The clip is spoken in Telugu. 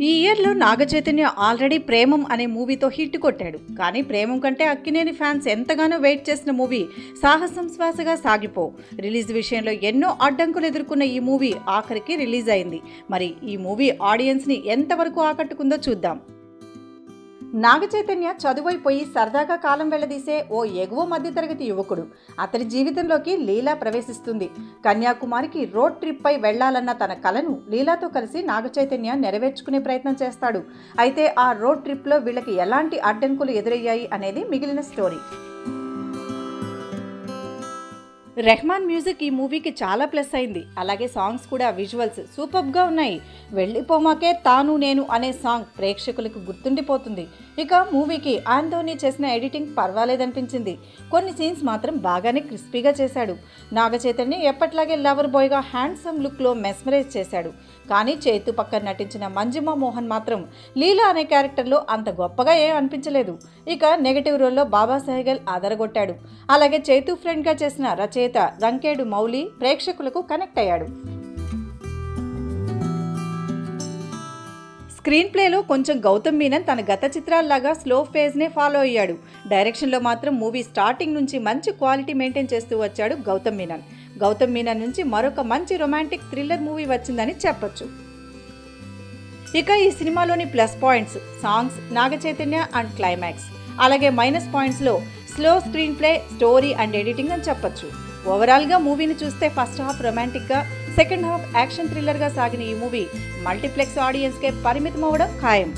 ఈ ఇయర్లో నాగచైతన్య ఆల్రెడీ ప్రేమం అనే మూవీతో హిట్ కొట్టాడు. కానీ ప్రేమం కంటే అక్కినేని ఫ్యాన్స్ ఎంతగానో వెయిట్ చేసిన మూవీ సాహసం శ్వాసగా సాగిపో రిలీజ్ విషయంలో ఎన్నో అడ్డంకులు ఎదుర్కొన్న ఈ మూవీ ఆఖరికి రిలీజ్ అయింది. మరి ఈ మూవీ ఆడియన్స్ని ఎంతవరకు ఆకట్టుకుందో చూద్దాం. నాగచైతన్య చదువైపోయి సరదాగా కాలం వెళ్లదీసే ఓ ఎగువ మధ్యతరగతి యువకుడు. అతని జీవితంలోకి లీలా ప్రవేశిస్తుంది. కన్యాకుమారికి రోడ్ ట్రిప్ పై వెళ్లాలన్న తన కలను లీలాతో కలిసి నాగచైతన్య నెరవేర్చుకునే ప్రయత్నం చేస్తాడు. అయితే ఆ రోడ్ ట్రిప్లో వీళ్ళకి ఎలాంటి అడ్డంకులు ఎదురయ్యాయి అనేది మిగిలిన స్టోరీ. రెహమాన్ మ్యూజిక్ ఈ మూవీకి చాలా ప్లస్ అయింది. అలాగే సాంగ్స్ కూడా విజువల్స్ సూపర్గా ఉన్నాయి. వెళ్ళిపోమాకే తాను నేను అనే సాంగ్ ప్రేక్షకులకు గుర్తుండిపోతుంది. ఇక మూవీకి ఆంటోనీ చేసిన ఎడిటింగ్ పర్వాలేదనిపించింది. కొన్ని సీన్స్ మాత్రం బాగానే క్రిస్పీగా చేశాడు. నాగచైతన్య ఎప్పట్లాగే లవర్ బాయ్గా హ్యాండ్సమ్ లుక్లో మెస్మరైజ్ చేశాడు. కానీ చేతు పక్కన నటించిన మంజుమా మోహన్ మాత్రం లీలా అనే క్యారెక్టర్లో అంత గొప్పగా ఏం అనిపించలేదు. ఇక నెగటివ్ రోల్లో బాబా సహగల్ అదరగొట్టాడు. అలాగే చేతు ఫ్రెండ్గా చేసిన రచయిత రంకేడు మౌలి ప్రేక్షకులకు కనెక్ట్ అయ్యాడు. స్క్రీన్ ప్లేలో కొంచెం గౌతమ్ మీనన్ తన గత చిత్రాల్లాగా స్లో ఫేజ్నే ఫాలో అయ్యాడు. డైరెక్షన్లో మాత్రం మూవీ స్టార్టింగ్ నుంచి మంచి క్వాలిటీ మెయింటైన్ చేస్తూ వచ్చాడు గౌతమ్ మీనన్. గౌతమ్ మీనన్ నుంచి మరొక మంచి రొమాంటిక్ థ్రిల్లర్ మూవీ వచ్చిందని చెప్పొచ్చు. ఇక ఈ సినిమాలోని plus points songs, Naga Chaitanya and climax. అలాగే మైనస్ పాయింట్స్లో slow screenplay, story and editing అని చెప్పొచ్చు. ఓవరాల్గా మూవీని చూస్తే ఫస్ట్ హాఫ్ రొమాంటిక్గా, సెకండ్ హాఫ్ యాక్షన్ థ్రిల్లర్గా సాగిన ఈ మూవీ మల్టీప్లెక్స్ ఆడియన్స్కే పరిమితం అవ్వడం ఖాయం.